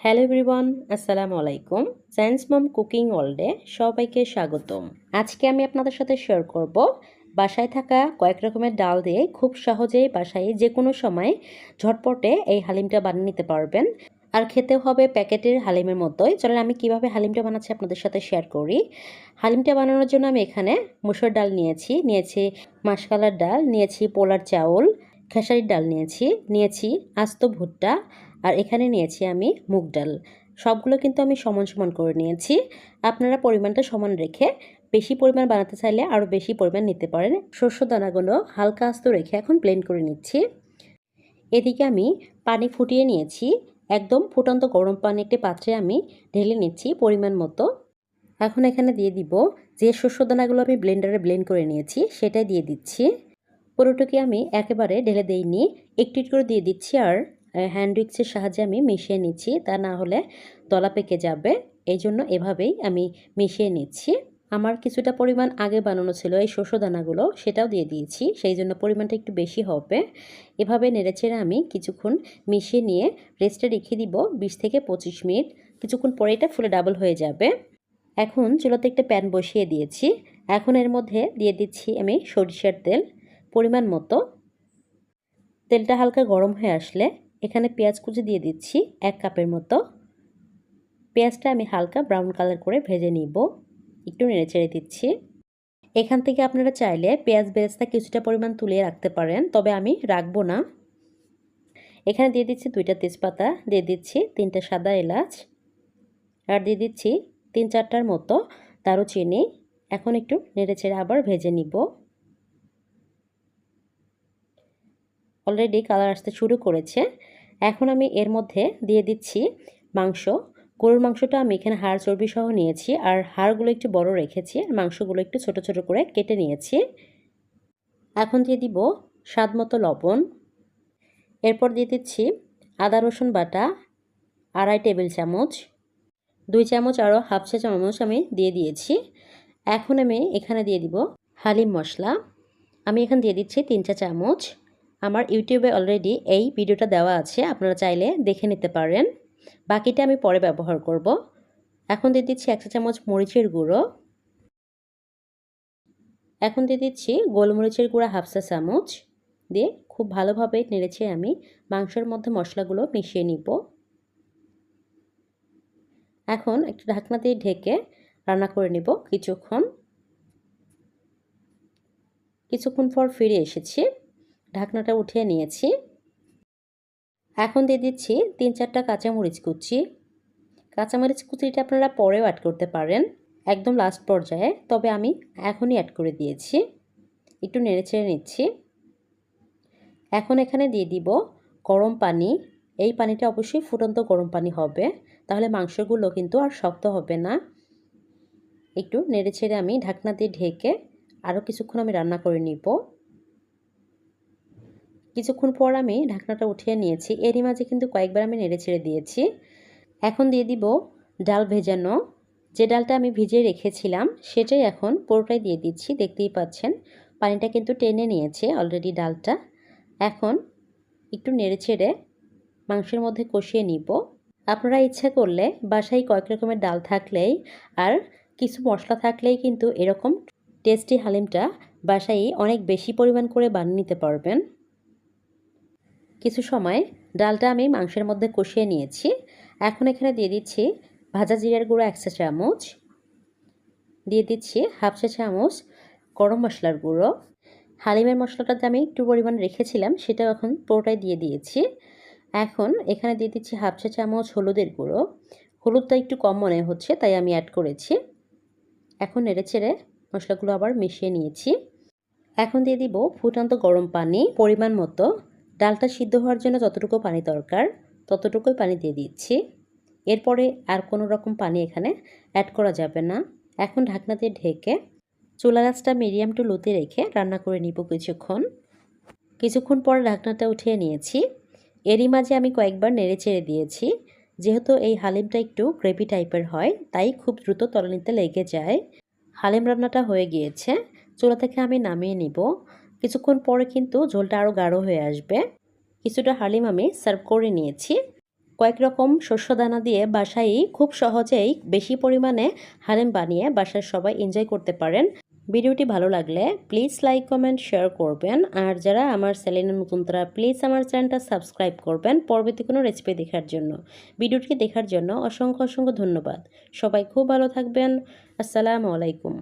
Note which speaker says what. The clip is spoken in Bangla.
Speaker 1: হ্যালো এভরিওয়ান, আসসালামু আলাইকুম। সায়েন্স মম কুকিং ওয়ার্ল্ডে সবাইকে স্বাগতম। আজকে আমি আপনাদের সাথে শেয়ার করব বাসায় থাকা কয়েক রকমের ডাল দিয়ে খুব সহজেই বাসায় যে কোনো সময় ঝটপটে এই হালিমটা বানিয়ে নিতে পারবেন। আর খেতেও হবে প্যাকেটের হালিমের মতোই। চলেন আমি কিভাবে হালিমটা বানাচ্ছি আপনাদের সাথে শেয়ার করি। হালিমটা বানানোর জন্য আমি এখানে মসুর ডাল নিয়েছি মাসকলার ডাল, নিয়েছি পোলার চাউল, খেসারির ডাল নিয়েছি আস্ত ভুট্টা, আর এখানে নিয়েছি আমি মুগ ডাল। সবগুলো কিন্তু আমি সমান সমান করে নিয়েছি। আপনারা পরিমাণটা সমান রেখে বেশি পরিমাণ বানাতে চাইলে আরও বেশি পরিমাণ নিতে পারেন। শস্য দানাগুলো হালকা আস্ত রেখে এখন ব্লেন্ড করে নিচ্ছি। এদিকে আমি পানি ফুটিয়ে নিয়েছি। একদম ফুটন্ত গরম পানি একটি পাত্রে আমি ঢেলে নিচ্ছি পরিমাণ মতো। এখন এখানে দিয়ে দিব যে শস্য দানাগুলো আমি ব্লেন্ডারে ব্লেন্ড করে নিয়েছি সেটাই দিয়ে দিচ্ছি। পুরোটাকে আমি একেবারে ঢেলে দেইনি, একটু একটু করে দিয়ে দিচ্ছি। আর হ্যান্ড উইক্সের সাহায্যে আমি মিশিয়ে নিচ্ছি, তা না হলে দলা পেকে যাবে। এই জন্য এভাবেই আমি মিশিয়ে নিচ্ছি। আমার কিছুটা পরিমাণ আগে বানানো ছিল এই শস্য দানাগুলো, সেটাও দিয়ে দিয়েছি, সেই জন্য পরিমাণটা একটু বেশি হবে। এভাবে নেড়েচেড়ে আমি কিছুক্ষণ মিশিয়ে নিয়ে রেস্টে রেখে দিব 20 থেকে 25 মিনিট। কিছুক্ষণ পরে এটা ফুলে ডাবল হয়ে যাবে। এখন চুলাতে একটা প্যান বসিয়ে দিয়েছি। এখন এর মধ্যে দিয়ে দিচ্ছি আমি সরিষার তেল পরিমাণ মতো। তেলটা হালকা গরম হয়ে আসলে এখানে পেঁয়াজ কুচি দিয়ে দিচ্ছি 1 কাপের মতো। পেঁয়াজটা আমি হালকা ব্রাউন কালার করে ভেজে নিব। একটু নেড়েচেড়ে দিচ্ছি। এখান থেকে আপনারা চাইলে পেঁয়াজ বেরেস্তা কিছুটা পরিমাণ তুলে রাখতে পারেন, তবে আমি রাখবো না। এখানে দিয়ে দিচ্ছি 2টা তেজপাতা, দিয়ে দিচ্ছি 3টা সাদা এলাচ, আর দিয়ে দিচ্ছি 3-4টার মতো দারুচিনি। এখন একটু নেড়েচেড়ে আবার ভেজে নিব। অলরেডি কালার আসতে শুরু করেছে। এখন আমি এর মধ্যে দিয়ে দিচ্ছি মাংস। গরুর মাংসটা আমি এখানে হাড় চর্বি সহ নিয়েছি, আর হাড়গুলো একটু বড় রেখেছি, আর মাংসগুলো একটু ছোট ছোট করে কেটে নিয়েছি। এখন দিয়ে দিব স্বাদ মতো লবণ। এরপর দিয়ে দিচ্ছি আদা রসুন বাটা 2.5 টেবিল চামচ, 2 চামচ আরও হাফ চা চামচ আমি দিয়ে দিয়েছি। এখন আমি এখানে দিয়ে দিব হালিম মশলা। আমি এখানে দিয়ে দিচ্ছি 3 চা চামচ। আমার ইউটিউবে অলরেডি এই ভিডিওটা দেওয়া আছে, আপনারা চাইলে দেখে নিতে পারেন। বাকিটা আমি পরে ব্যবহার করব। এখন দিয়ে দিচ্ছি 1 চা চামচ মরিচের গুঁড়ো। এখন দিয়ে দিচ্ছি গোলমরিচের গুঁড়া হাফ চা চামচ। দিয়ে খুব ভালোভাবে নেড়েছে আমি মাংসের মধ্যে মশলাগুলো মিশিয়ে নিব। এখন একটু ঢাকনা দিয়ে ঢেকে রান্না করে নিব কিছুক্ষণ পর ফিরে এসেছি। ঢাকনাটা উঠিয়ে নিয়েছি। এখন দিয়ে দিচ্ছি 3-4টা কাঁচামরিচ কুচি। কাঁচামরিচ কুচিটা আপনারা পরেও অ্যাড করতে পারেন, একদম লাস্ট পর্যায়ে, তবে আমি এখনই অ্যাড করে দিয়েছি। একটু নেড়েচেড়ে নিচ্ছি। এখন এখানে দিয়ে দিব গরম পানি। এই পানিটা অবশ্যই ফুটন্ত গরম পানি হবে, তাহলে মাংসগুলো কিন্তু আর শক্ত হবে না। একটু নেড়েচেড়ে আমি ঢাকনা দিয়ে ঢেকে আরও কিছুক্ষণ আমি রান্না করে নিব। কিছুক্ষণ পর আমি ঢাকনাটা উঠিয়ে নিয়েছি। এরই মাঝে কিন্তু কয়েকবার আমি নেড়েচেড়ে দিয়েছি। এখন দিয়ে দিব ডাল ভেজানো। যে ডালটা আমি ভিজিয়ে রেখেছিলাম সেটাই এখন পুরোটাই দিয়ে দিচ্ছি। দেখতেই পাচ্ছেন পানিটা কিন্তু টেনে নিয়েছে অলরেডি ডালটা। এখন একটু নেড়েচেড়ে মাংসের মধ্যে কষিয়ে নিব। আপনারা ইচ্ছা করলে বাসায় কয়েক রকমের ডাল থাকলেই আর কিছু মশলা থাকলেই কিন্তু এরকম টেস্টি হালিমটা বাসায় অনেক বেশি পরিমাণ করে বানিয়ে নিতে পারবেন। কিছু সময় ডালটা আমি মাংসের মধ্যে কষিয়ে নিয়েছি। এখন এখানে দিয়ে দিচ্ছি ভাজা জিরার গুঁড়ো 1 চা চামচ, দিয়ে দিচ্ছি হাফ চা চামচ গরম মশলার গুঁড়ো। হালিমের মশলাটাতে আমি একটু পরিমাণ রেখেছিলাম, সেটাও এখন পুরোটাই দিয়ে দিয়েছি। এখন এখানে দিয়ে দিচ্ছি হাফ চা চামচ হলুদের গুঁড়ো। হলুদটা একটু কম মনে হচ্ছে, তাই আমি অ্যাড করেছি। এখন নেড়েচেড়ে মশলাগুলো আবার মিশিয়ে নিয়েছি। এখন দিয়ে দিব ফুটন্ত গরম পানি পরিমাণ মতো। ডালটা সিদ্ধ হওয়ার জন্য যতটুকু পানি দরকার ততটুকুই পানি দিয়ে দিচ্ছি। এরপরে আর কোনো রকম পানি এখানে অ্যাড করা যাবে না। এখন ঢাকনা দিয়ে ঢেকে চুলার আঁচটা মিডিয়াম টু লোতে রেখে রান্না করে নিব কিছুক্ষণ পর ঢাকনাটা উঠিয়ে নিয়েছি। এরই মাঝে আমি কয়েকবার নেড়েচেড়ে দিয়েছি। যেহেতু এই হালিমটা একটু গ্রেভি টাইপের হয়, তাই খুব দ্রুত তলানিতে লেগে যায়। হালিম রান্নাটা হয়ে গিয়েছে, চুলা থেকে আমি নামিয়ে নিব। কিছুক্ষণ পরে কিন্তু ঝোলটা আরও গাঢ় হয়ে আসবে। কিছুটা হালিম আমি সার্ভ করে নিয়েছি। কয়েক রকম শস্যদানা দিয়ে বাসায় খুব সহজেই বেশি পরিমাণে হালিম বানিয়ে বাসার সবাই এনজয় করতে পারেন। ভিডিওটি ভালো লাগলে প্লিজ লাইক কমেন্ট শেয়ার করবেন। আর যারা আমার চ্যানেলে নতুন তারা প্লিজ আমার চ্যানেলটা সাবস্ক্রাইব করবেন পরবর্তী কোনো রেসিপি দেখার জন্য। ভিডিওটি দেখার জন্য অসংখ্য অসংখ্য ধন্যবাদ। সবাই খুব ভালো থাকবেন। আসসালামু আলাইকুম।